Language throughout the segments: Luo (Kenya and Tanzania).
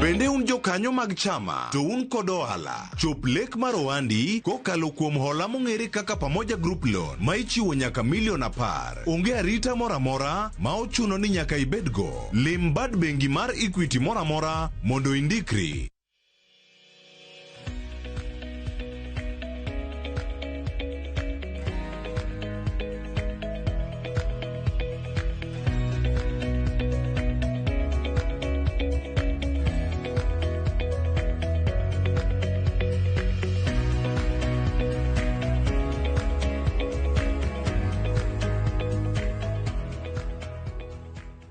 Bende un jokanyo mag chama, to un kod ohala. Chop lek mar ohandi kokalo kuom hola mong'ere kaka Pamoja Group Loan ma ichiwo nyaka $10,000,000. Onge arita moramora ma ochuno ni nyaka ibedgo. Lim bad bengi mar Equity moramora mondo indikri.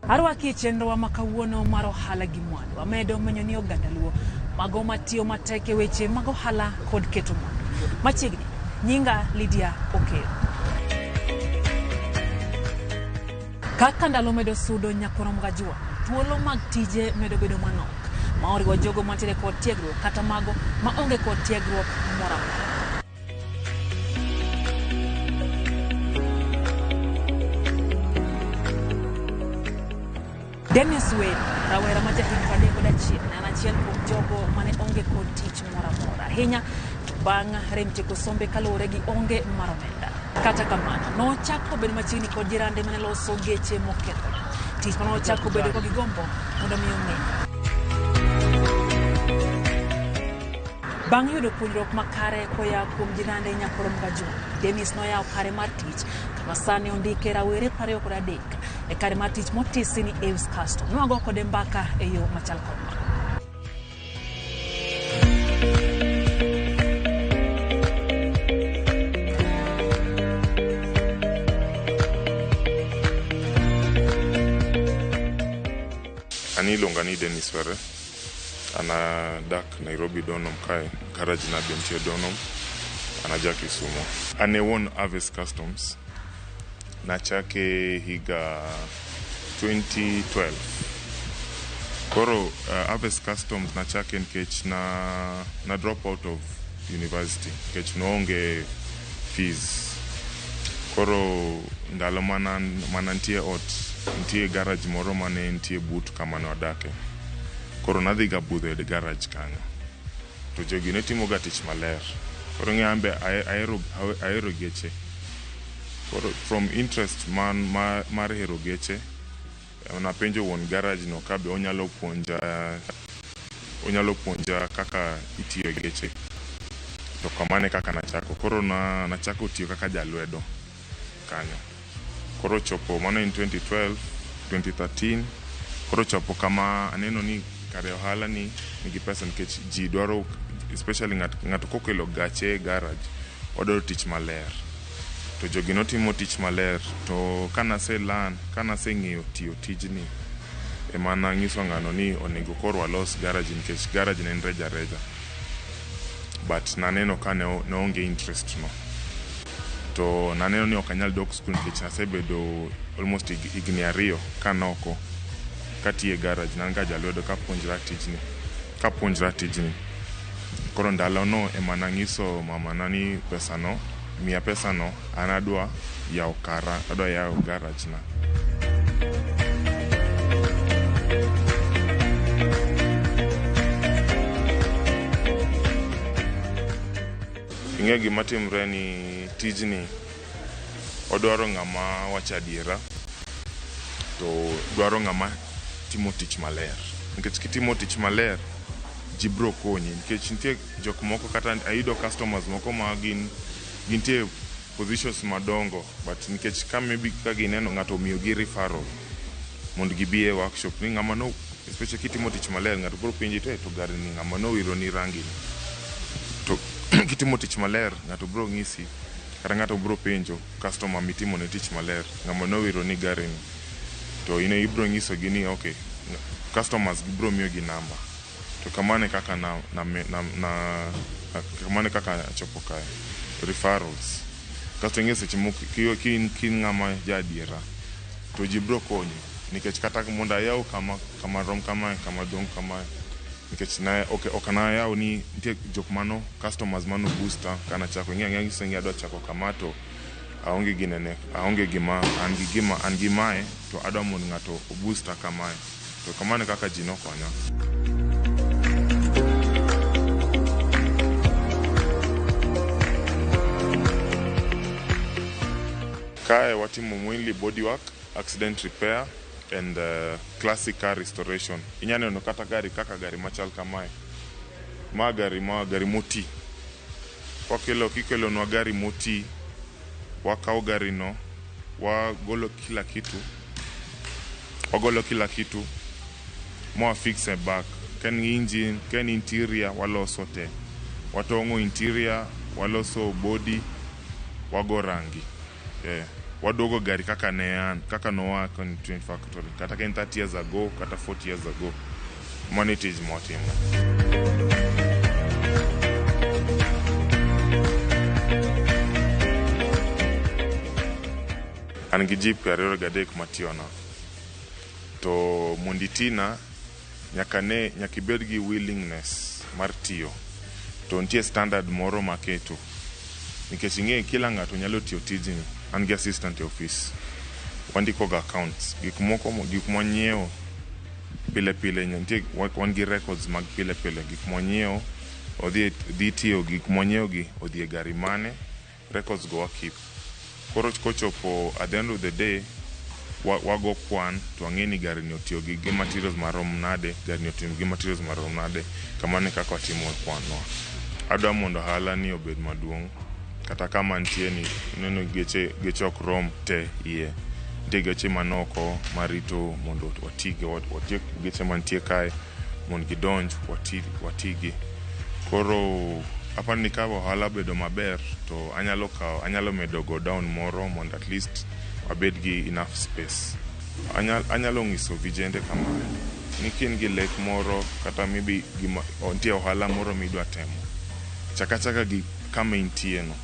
Arwaki chenro wa makawuono mar ohala gi mwandu. Amedo menyo ni oganda luo mago matiyo matek e weche mag ohala kod keto mwandu. Machiegni nyinga Lydia Okeo. Kaka ndalo medo sudo nyakoro mgajua, thuolo mag tije medo bedo manok. Maoriwo jogo mantiere kod tiegruok kata mago maonge kod tiegruok moro amora. Dennis Wade, rawera ma jahigni 31 en achiel kuom jogo mane onge kod tich moro amora. Ahinya bang' rem tieko sombe kaluwore gi onge mar omenda. Kata kamano, nochako bedo machiegni kod jirande mane loso geche mokethore. Tich mane ochako bedo gi gombo mondo mi ong'e. Bang' yudo puonjruok makare koya kuom jirande nyakoro mgajua, Dennis noyawo kare mar tich kama sani ondike rawere 23 e kare mar tich motisi ni Aves Custom. Nwago kode mbaka e yo machal kod ma. Ani longani Dennis Were. Ana dak Nairobi Donom kae, garage na bentie Donom, ana jaki sumo. Ane won Aves Customs, na chake higa 2012. Koro Aves Customs na chake nkech na drop out of university, nkech noonge fees. Koro ndalo manantie ntie garage moro mane ntie but kama no adake. Koro nadhiga budho e garage kanyo. To jogi ne timo ga tich maler. Koro ng'ambe aero geche. Koro from interest mar hero geche, napenjo won garage no kabe onyalo puonja kaka itiyo geche. To kamane kaka nachako. Koro nachako tiyo kaka jalwedo kanyo. Koro chopo mano in 2012, 2013. Koro chopo kama aneno ni kare ohala ni nigi pesa nikech ji dwaro, especially ng'ato kokelo gache garage, odwaro tich maler. To jogi notimo tich maler, to kanase ng'iyo tiyo tijni, emana ng'iso ng'ano ni onego koro walos garage nikech garage ne en reja. But naneno ka ne onge interest no. To naneno ni okanyal dok school nikech asebedo almost higni 2 kanoko katie garage nanga jalwedo kapuonjra tijni. Koro ndalo no emana ng'iso mama nani miya pesa no adwa yawo garage na. Ing'e gima timre ni tijni odwaro ng'ama wacha adiera, to dwaro ng'ama timo tich maler. Nikech kitimo tich maler, jibro konyi. Nikech nitie jok moko kata ayudo customers moko ma gintie positions madongo, but nikech maybe ka gineno ng'ato miyo gi referral mondo gibi e workshop ni ng'ama no, especially kitimo tich maler, ng'ato bro penji to gari ni ng'ama no wiro ni rangi. To kitimo tich maler, ng'ato bro ng'isi, kata ng'ato bro penjo customer mitimo ne tich maler, ng'ama no wiro ni gari ni. To ibro ng'iso gini, okay, customers bro miyo gi namba. To kamane kaka kamane kaka chopo kae referrals. Kasto ng'ise chimo kin ng'ama jadiera, to jibro konyi. Nikech kata monda yaw kama rom kama dong kama, nikech okana yaw ni nitie jok mano customers mano booster kana chako ng'ise adwa chako kamato, aonge gima an gimae, to adwa mon ng'ato booster kamae. To kamane kaka ji nokonya. Kae watimo mainly bodywork, accident repair and classic car restoration. Inyane no kata gari kaka gari machal kamae. Gari moti. Kikelo no gari moti, wakao gari no, wagolo kila kitu, mwa fix a back. Ken engine, ken interior, waloso te. Watongo interior, waloso body, wago rangi. Wadogo gari kaka nean, kaka noa kon train factory. Kata ken 30 years ago, kata 40 years ago. Money is more team. Angijip karero gadek mationa. To munditina nyakibedgi willingness martio. To ntie standard moro maketo. Nikech ing'e kila ng'ato nyalo tiyo tijni. An gi assistant e office. Wandiko ga accounts. Gik monyiewo pile nyantie wan gi records mag pile. Gik monyiewo odhi tiyo gik monyiewo gi odhi gari mane. Records go keep. Koro kochopo at the end of the day wago kwan to ang'eni gari ni otiyo gi materials marom nade, gari ni otiyo gi materials marom nade, kamane kaka watimo kwanwa. Adwa mondo ohala ni obed maduong', kata kama ntie ni neno geche ok rom te iye. Ntie geche manoko marito mondo watige, geche mantie kae mondo gidonj watigi. Koro apa ni ka ohala bedo maber to anyalo medo go down moro mondo at least abed gi enough space. Anyalo ngiso vijende kama ni kin gi lek moro kata maybe ontie ohala moro midwa temo. Chaka gi kama intie no.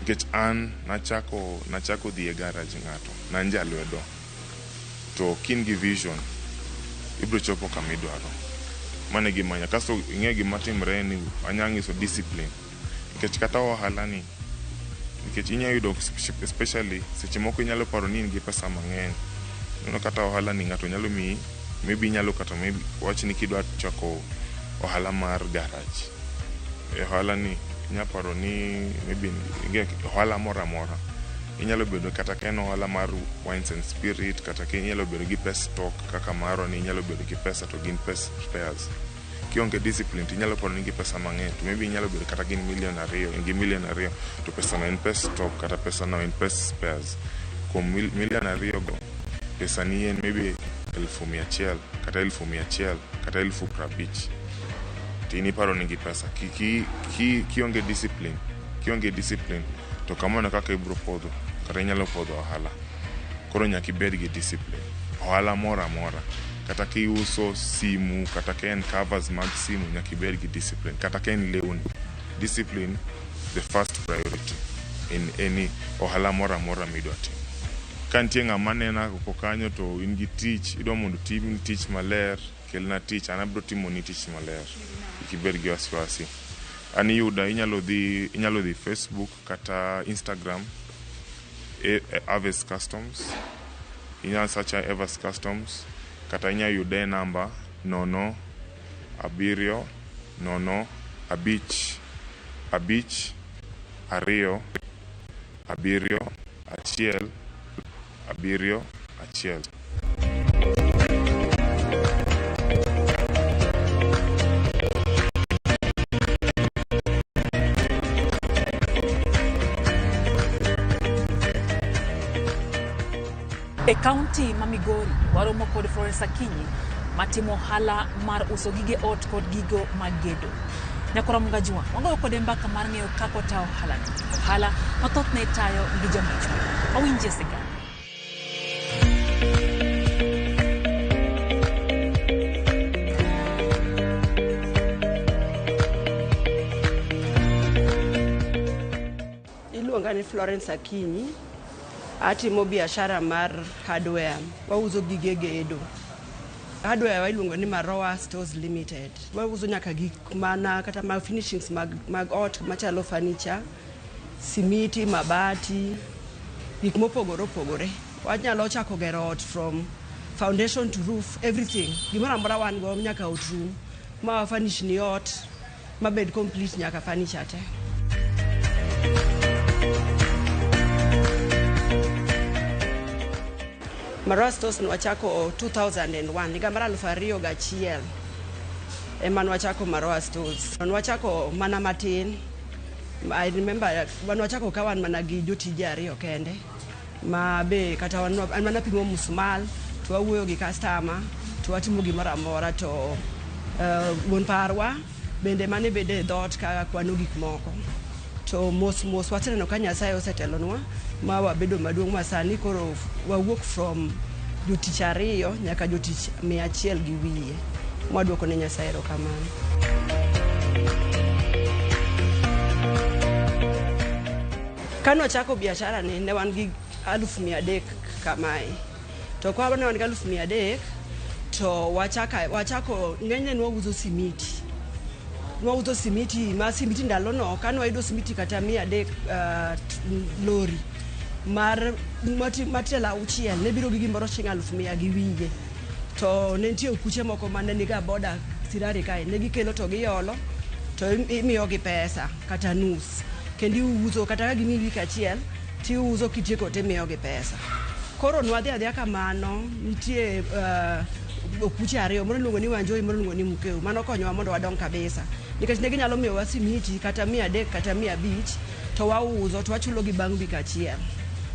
Nikech an nachako dhi e garage ng'ato na njalwedo. To kin gi vision ibro chopo kama idwaro. Mane gimanya kaso ing'e gima timre ni anyangiso discipline. Nikech kata ohala ni nikech inya yudo especially seche moko inyalo paro ni gi pesa mang'eny. Nono kata ohala ni ng'ato nyalo mi maybe nyalo kata maybe wach ni kidwa chako ohala mar garage. Ohala ni nyaparo ni maybe ohala mora. Inyalo bedo kata ken ohala mar wines and spirit, kata ken inyalo bedo gi pesa stock kaka maro ni inyalo bedo gi pesa to gin pesa spares. Kionge discipline inyalo paro ni gi pesa mang'eny to maybe inyalo bedo kata gin million 2 to pesa no en pesa stock kata pesa no en pesa spares. Kuom million 2 go pesa ni en maybe 100,000 kata 100,000 kata 50,000. Tini paro ni gi pesa kionge discipline to kamano kaka ibro podho kata inyalo podho ohala. Koro nyaka ibed gi discipline. Ohala mora kata kiuso simu kata ken covers mag simu nyaka ibed gi discipline. Kata ken lewni, discipline the first priority in any ohala mora midwa timo. Kantie ng'ama nena ko kanyo to in gi tich idwa mondo tim tich maler, kelna tich an abro timo ni tich maler. Ikibed gi wasiwasi. Ani yuda inyalo dhi Facebook kata Instagram Aves Customs. Inyalo search Aves Customs kata inyalo yude namba 0055271. E kaunti ma Migori waromo kod Florence Akinyi matimo ohala mar uso gige ot kod gigo mag gedo. Nyakora mngajua wangoyo kod mbaka mar ng'eyo kako ta ohala mathothne tayo gi jomacho. Awinje sigana. Iluonga ni Florence Akinyi. Atimo biashara mar hardware. Wauzo gige gedo. Hardware wailuongo ni Maroa Stores Limited. Wauzo nyaka gik mana kata mag finishings mag ot machalo furniture, simiti, mabati, gik mopogore. Wanyalo chako gero ot from foundation to roof, everything. Gimoro amora wan go nyaka out room. Ma furnish ni ot, mabed complete nyaka furniture te. Maroa Stores nwachako 2001, higa mar 2001 ema nwachako Maroa Stores. Nwachako mana matin. I remember nwachako ka wan mana gi jotije ariyo kende. Ma be kata wan mana pimo musmal, to wawuoyo gi customer, to watimo gimoro amora to wuon parwa bende mane bede dot ka kwano gik moko. To mos waseneno ka Nyasaye osetelonwa ma wabedo maduong' masani koro wawuok from jotich ariyo nyaka jotich 100 gi wiye. Mwaduoko ne Nyasaye erokamano. Kano chako biashara ni ne wan gi 300,000 kamae. To kwa ne wan gi 300,000 to wachako ng'enyne nwauzo simiti. Nwauzo simiti, ma simiti ndalono kano wayudo simiti kata 300 lori mar matela uchiel ne biro gi gimoro chieng' 100,000 gi wiye. To ne nitie kuche moko mane niga boda Sirari kae ne gikelo to giolo to imiyo gi pesa kata nus kendi uzo kata ka gimi wiki achiel ti uzo kitieko te imiyo gi pesa. Koro nwadhi adhiya kamano nitie okuche ariyo moro luongo ni Wanjoi moro luongo ni Mukeu. Mano konyowa mondo wadong kabisa nikech ne ginyalo miyo wa simiti kata 100 kata 500 to wauzo to wachulo gi bang' wiki achiel.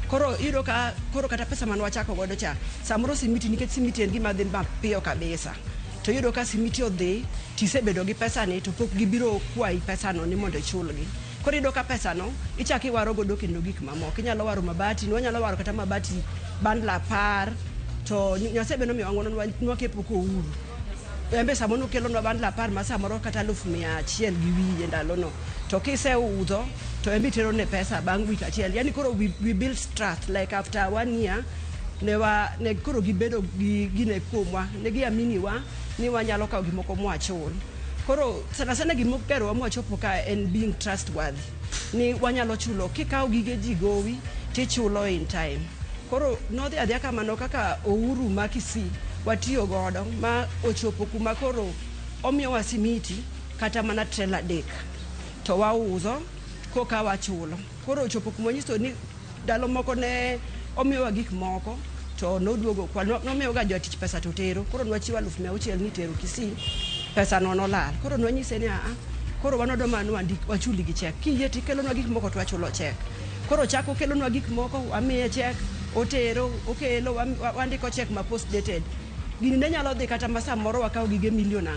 Koro iro ka koro kata pesa man wachako godo cha samoro simiti nikech simiti en gima dhi mapiyo kabisa. To iro ka simiti odhi tisebedo gi pesa ni to pok gibiro kwayi pesa no ni mondo ichulgi. Koro iro ka pesa no ichaki waro godo kendo gik mamoko. Inyalo waro mabati, nwanyalo waro kata mabati bandla 10 to Nyasaye beno miyo wangono nwakepo ko uru. Embe samono kelo no bandla 10 ma samoro kata 100,000 gi wiye ndalono. To kise uzo to embe tero ne pesa bang' week achiel. Yani koro we build trust like after 1 year ne koro gibedo gine kumwa ne giamini wa ni wanyalo kawo gimoko mwachul. Koro sana gimokero wa mwachopo ka en being trustworthy. Ni wanyalo chulo kikawo gige jigowi tichulo in time. Koro nodhi adhiya kamano kaka ouru makisi watiyo godo ma ochopo kuma koro omiyo wa simiti kata mana trailer dek to wauzo koka wachulo. Koro ochopo kuma nyiso ni dalo moko ne omiyo wa gik moko to noduogo kwa nomiyo ga jotich pesa to tero. Koro nwachiwa 600 ni tero Kisii pesa no nolal. Koro nwanyise ni koro wanodo manu wachuli gi check. Kiyie tikelo nwa gik moko to wachulo check. Koro chako kelo nwa gik moko wamiye check otero okelo wandiko check ma post dated. Gini ne nyalo dhi kata masa moro wakawo gige 4 million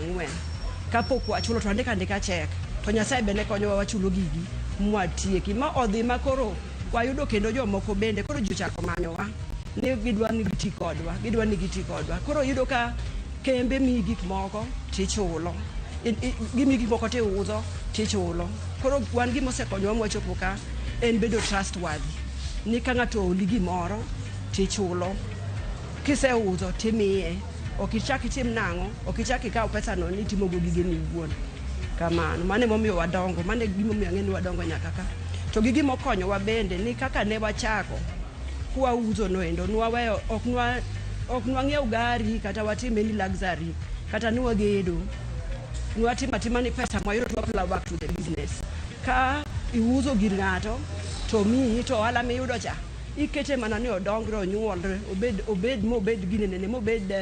kapok wachulo to andika check. To Nyasaye bene konyowa wachulo gigi mwatieki ma odhi makoro wayudo kendo jomoko bende koro jochako manyowa ni gidwa ni giti kodwa. Koro yudo ka kembe mi gik moko tichulo. Gimi gik moko tiuzo tichulo. Koro wan gimo sekonyowa mwachopo ka en bedo trustworthy. Ni ka ng'ato oligi moro tichulo. Kise uzo timiye. Okichaki tim nang'o, okichaki kawo pesa no ni timo go gige ni wuon. Kamano mane momiyo wadongo, mane gimomiyo ng'eni wadongo nyaka ka. To gigi mokonyo wa bende ni kaka ne wachako kwa uzo no endo nwaweyo ok nwang'iew gari kata watime ni luxury kata nwagedo nwatima ni pesa mwayudo to apply back to the business. Ka iuzo gir ng'ato to mi to ohala miyudo cha ikete mana ni odongre onyuolre obed ginene mobed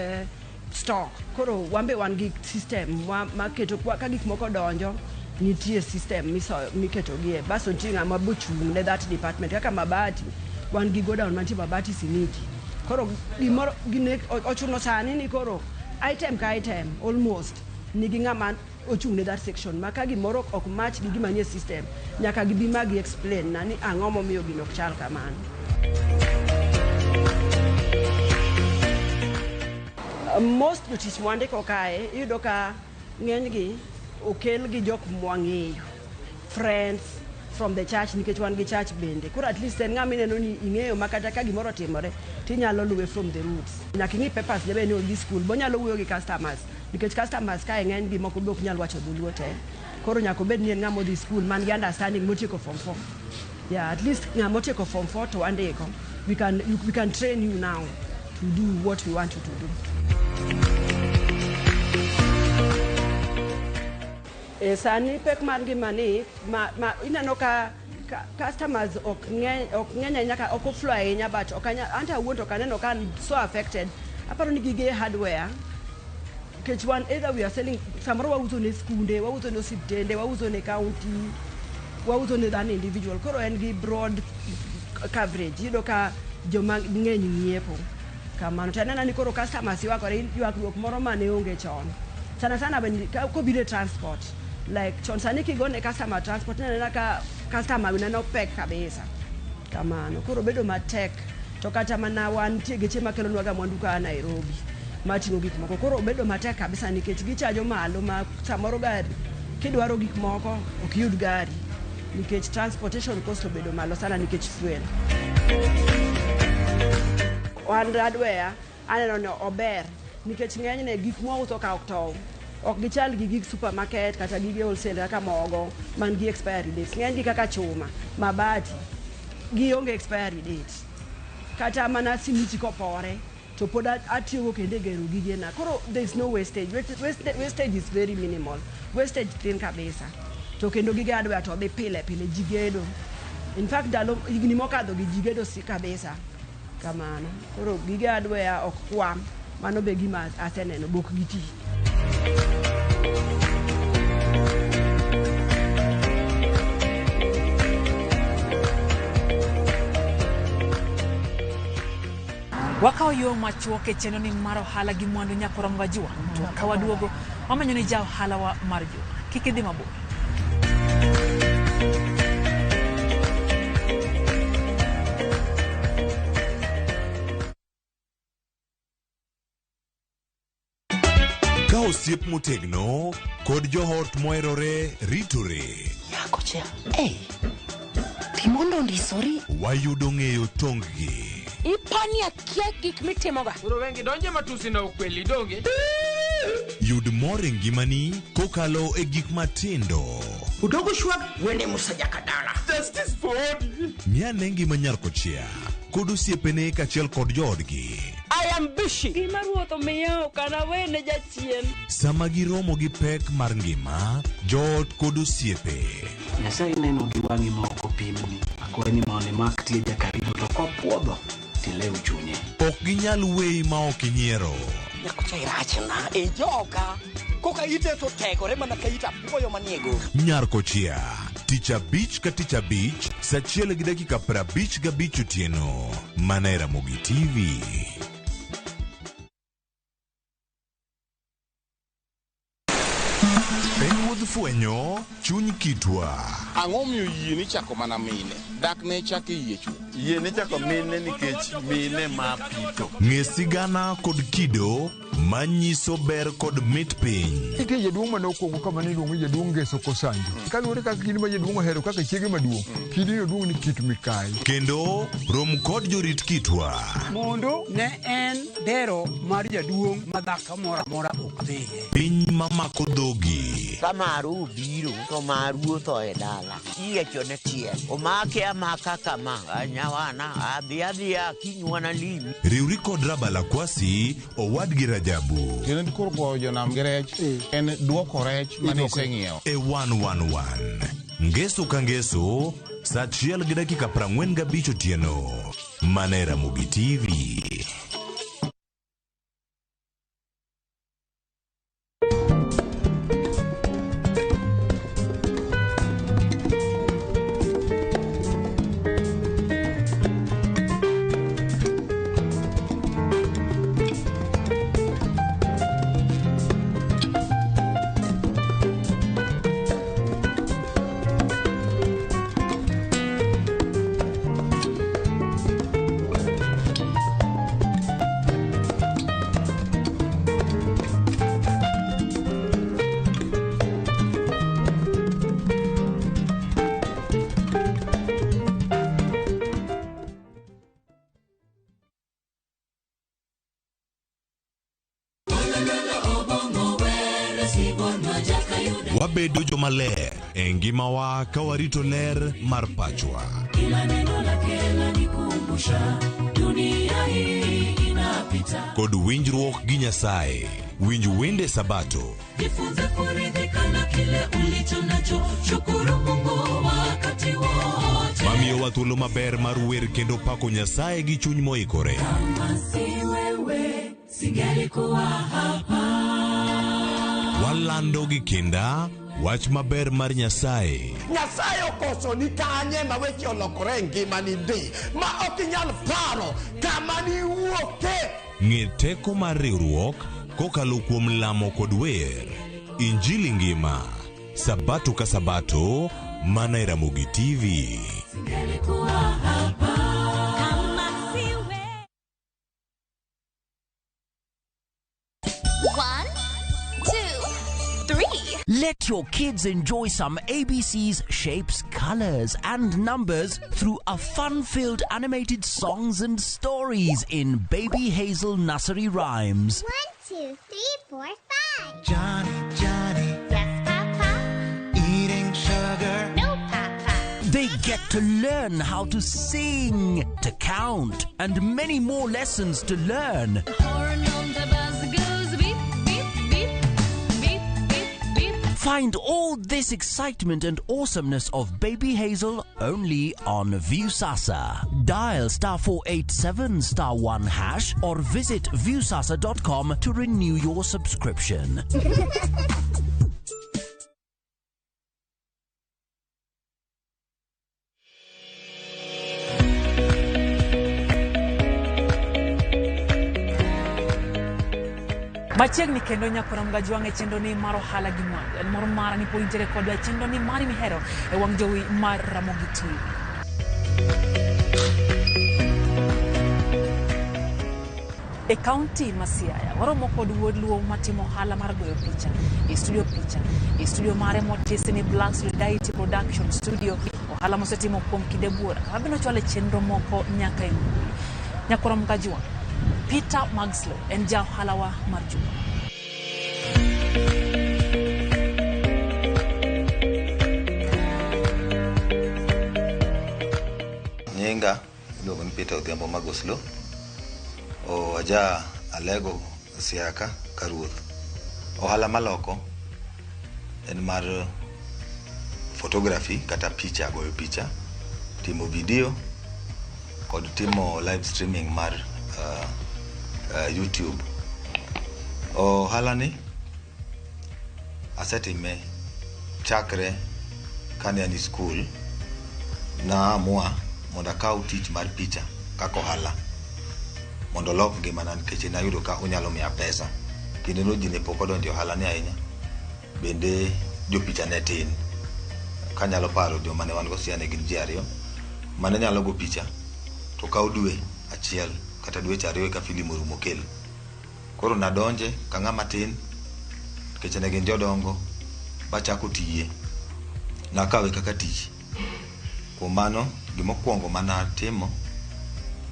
stock. Koro wambe wan gi system ma keto ka gik moko donjo nitie system miketo gie baso tinga mabuchung ne that department kaka mabati wan gi go down manti mabati simiti. Koro gimoro gine ochuno sani ni koro item ka item almost nigi ng'ama ochung ne that section maka gimoro ok match gi gima nie system nyaka gibi magi explain na ni ang'o momiyo gino ok chal kamano. Most jotich mwandiko kae iyudo ka ng'enygi okel gi jok mwang'eyo friends from the church nikech wan gi church bende. Koro at least en ng'ama ineno ni ing'eyo makata ka gimoro timore tinyalo luwe from the roots. Nyaka ing'i papers ne be ni olgi school bonyalo wuoyo gi customers nikech customers kae ng'eny gi moko be ok nyal wacho dholuo te. Koro nyaka obed ni en ng'ama odhi school man gi understanding motieko form 4. Yeah, at least ng'ama otieko form 4 to wandiko we can train you now to do what we want you to do. Sani pek mar ngimani ineno ka customers ok ng'eny nyaka ok oflow ahinya but anta wuon to kaneno kan so affected aparo ni gige hardware kech one either we are selling samoro wauso ne skunde wauso ne osiptende wauso ne county wauso ne an individual koro en gi broad coverage yudo ka joma ng'eny ng'iepo kamano to anena ni koro customers ywakruok moro mane onge chon sana kobire transport like chon sani kigone customer transport nena ka customer winano pek kabisa kamano koro bedo matek to kata mana wan tie geche makelo nwaga mwandu ka Nairobi matingo gik moko koro bedo matek kabisa nikech gichajo malo ma samoro gari kidwaro gik moko ok yud gari nikech transportation cost obedo malo sana nikech fuel hardware aneno no ober nikech ng'enyne gik mouso ka ok gichal gi gig supermarket kata gige wholesale kaka mogo man gi expiry date ng'enygi kaka chuma mabati gionge expiry date kata mana simiti kopore to pod atiyogo kendo gero gigena koro there is no wastage. Wastage is very minimal, wastage thin kabisa to kendo gige hardware to dhi pile jigedo in fact ndalo higni mokadho gi jigedo si kabisa kamano koro gige hardware ok kwam mano be gima aseneno bok giti Wakao yo machuok e chenro ni mar ohala gi mwandu nyakorom wajua to kawaduogo wamenyo ni ja ohala wa mar juma kik idhi mabor. Ka osiep motegno kod johort moherore ritore. Yakocha, timondo ndisori. Wayudo ng'eyo tonggi. Ipani akia gik mitimoga. Uro wengi donje matusi na ukweli donge. Yud mor e ngimani kokalo e gik matindo. Udogo shwag wende musajaka dala. Justice for all. Miane ngima Nyarkochia kod osiepene kachiel kod joodgi. I am busy. Gima ruotho miyo kana wene jachien. Sama giromo gi pek mar ngima, joot kod osiepe. Nyasaye neno gi wang'i ma ok opimni. Akwaye ni maone mak tie jakaribu to kopuodho tileu chunye. Ok ginyal weyi ma ok inyiero. Nyakocha irachna e joka. Koka ite to tekore mana ka ita puoyo maniego. Nyarkochia, tich abich ka tich abich, saa 1:55 otieno. Mana Ramogi TV. Fwenyo chuny kitwa. Ang'o miyo yie ni chako mana mine? Dak ne chake yie chuo. Yie ni chako mine nikech mine ma pito. Ng'e sigana kod kido manyiso ber kod mit piny. Ike jaduong' manokwongo kama niluongo jaduong' Ngeso Kosanjo. Kaluwore kaka kidi ma jaduong' ohero kaka chiege maduong'. Kidi jaduong' ni Kit Mikai. Kendo rom kod jorit kitwa. Mondo ne en dero mar jaduong' madhaka mora ok dhiye. Piny mamako dhogi. Kamaru biro to maru to e dala. Iye chone tie. Omake amaka kama anyawana adhiadhia kinywana limi. Riuri kod Rabala Kwasi owadgi Rajabu. Kendo koro go jonam gi rech en duoko rech mane iseng'iewo. E 111. Ngeso ka ngeso saa 1:45 otieno. Mana Ramogi TV. Wabedo jomaler e ngimawa ka warito ler mar pachwa. Kila neno lake lanikumbusha dunia hii inapita. Kod winjruok gi Nyasaye winj wende Sabato. Jifunze kuridhika na kile ulicho nacho, shukuru Mungu wakati wote. Mamiyo wa thuolo maber mar wer kendo pako Nyasaye gi chuny moikore. Kama si wewe singelikuwa hapa. Walando gi kinda wach maber mar Nyasaye. Nyasaye okoso ni kanye ma weche olokore ngima ni di ma ok inyal paro kama ni wuoke. Ng'e teko mar riwruok kokalo kuom lamo kod wer. Injili ngima Sabato ka Sabato mana e Ramogi TV. Singelikuwa hapa. Let your kids enjoy some ABC's shapes, colors, and numbers through a fun-filled animated songs and stories in Baby Hazel Nursery Rhymes. 1, 2, 3, 4, 5. Johnny, Johnny. Yes, Papa. Eating sugar. No, Papa. They get to learn how to sing, to count, and many more lessons to learn. The horn on the bus goes beep, beep, beep, beep, beep, beep. Find all this excitement and awesomeness of Baby Hazel only on Viusasa. Dial *487 *1# or visit viusasa.com to renew your subscription. Machiegni kendo nyakora mga juang e chendo ni mar Ohala gi Mwandu. En moro mara ni pointere kod e chendo ni mari mihero e wang jowi mar Ramogi TV. E county Masiaya, waromo kod wuod luo matimo ohala mar goyo picha. E studio mare motisi ni Black Solidarity Production Studio. Ohala mosetimo kuom kinde buora. Abino chwale chenro moko nyaka e mbui. Nyakora mga juang Peter Magslow en ja ohala wa mar Juma. Nyinga iluongo ni Peter Odhiambo Magslow. Aja alego siaka karuoth. Ohala maloko en mar photography kata picha, goyo picha, timo video kod timo live streaming mar YouTube. Ohala ni asetime chakre kane ani school na amua mondo akaw tich mar picha kaka ohala mondo lok ngimana nikech nayudo ka onyalo miya pesa kendo no ji ne pok odonjo ohala ni ahinya, bende jo picha ne tin. Kanyalo paro joma ne wan go siane gin ji ariyo mane nyalo go picha to kaw dwe achiel kata dweche ariyo ka filim orumo kel. Koro nadonje ka ng'ama tin nikech ne gin jodongo bachako tiye, nakawe kaka tich. Kuom mano gimokwongo mana timo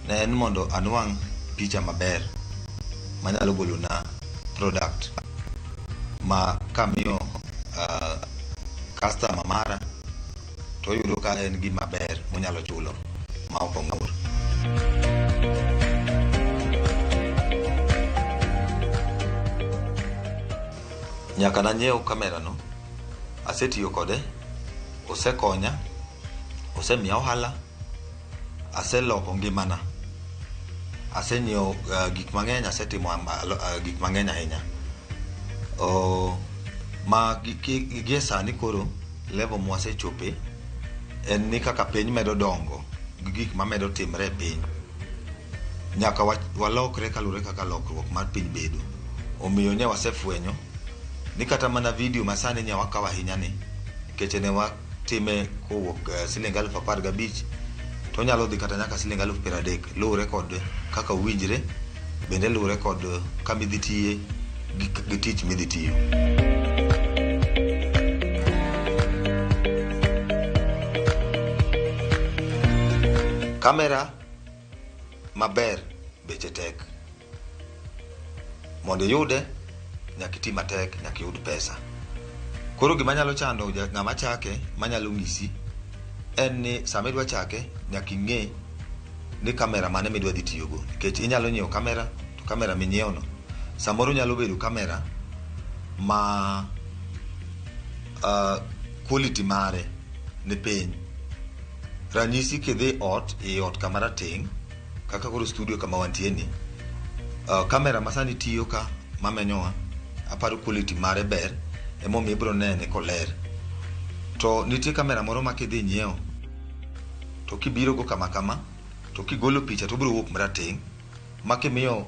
ne en mondo anwang' picha maber manyalo golo na product ma kamiyo customer mara to yudo ka en gima ber monyalo chulo ma ok ong'ur. Nyaka nanyiew kamera no, asetiyo kode, osekonya, osemiya ohala, aseloko ngimana, asenyiew gik mang'eny, asetimo gik mang'eny ahinya. Ma gie sani koro level mwasechope en ni kaka piny medo dongo gi gik mamedo timre e piny, nyaka walokre kalure kaka lokruok mar piny bedo. Omiyo ne wasefwenyo ni kata mana video masani nya wakawa ahinya ni nikech ne watime kowuok $15,000 to nyalo dhi kata nyaka $30,000 luwre kod kaka uwinjre, bende luwre kod kama idhi tiye gi tich midhi tiyo. Kamera maber beche tek, mondo yude nyaka iti matek, nyaka yud pesa. Koro gima nyalo chando ng'ama chake manyalo ng'isi en ni sama idwa chake nyaka ing'e ni kamera mane midwa dhi tiyogo, nikech inyalo nyiewo kamera to kamera minyiewono samoro nyalo bedo kamera ma quality mare ne piny. Ranyisi kidhi ot kamara ting kaka koro studio kama wantie ni, kamera masani tiyo ka mamenyowa aparo quality mare ber emomiyo ibro nene koler. To nitie kamera moro ma kidhi nyiewo to kibiro go kama to kigolo picha to biro wuok marateng ma kimiyo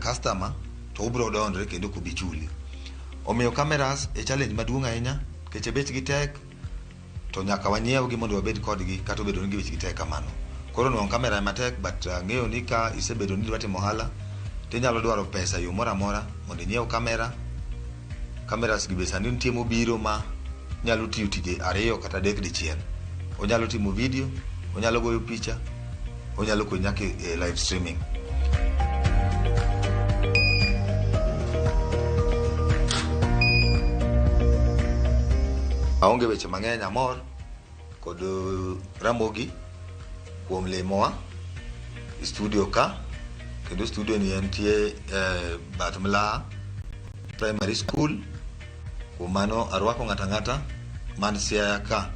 customer to ubro donre kendo kubichuli. Omiyo kameras e challenge maduong' ahinya keche bechgi tek to nyaka wanyiew gi mondo wabed kodgi kata obedo ni bechgi tek kamano. Koro no kamera matek, but ng'eyo ni ka isebedo ni dwa timo ohala tinyalo dwaro pesa yo mora mora mondo inyiew kamera. Kameras gi be sani nitie mobiro ma nyalo tiyo tije 2 kata 3 dichiel. Onyalo timo video, onyalo goyo picha, onyalo konyo nyaka e live streaming. Aonge weche mang'eny, amor kod Ramogi kuom lemowa studio ka, kendo studio ni entie Batmla Primary School. Kuom mano arwako ng'ata man Siaya ka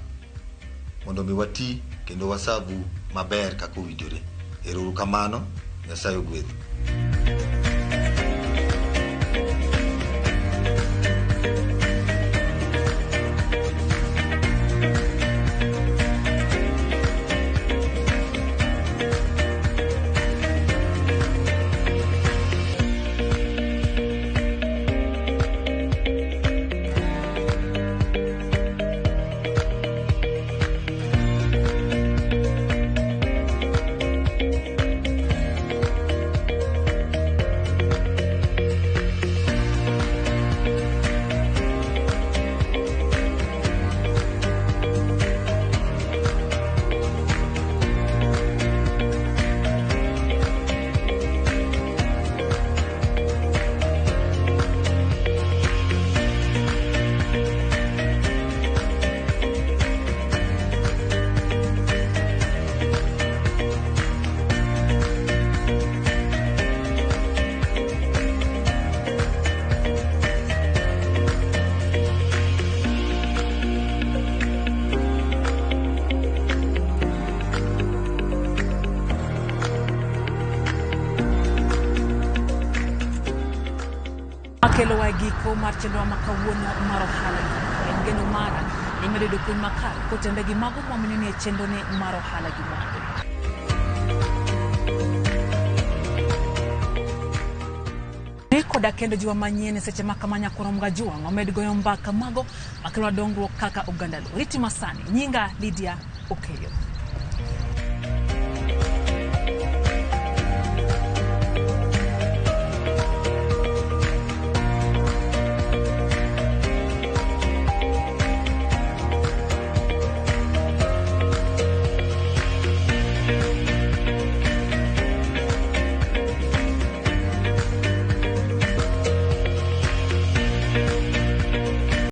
mondo mi wati kendo wasabu maber kaka owinjore. Erouru kamano, Nyasaye ogwedhu. Makelo wa giko mar chenro makawuono mar ohala en geno mara imedo kun makal kotende gi mago mominini e chenro ne mar ohala gi Mwandu. Koda kendo jiwa manyien seche makamanya korom ga juang omed goyo mbaka mago makelo dongruok kaka oganda lo. Riti Masani, nyinga Lydia Okeyo.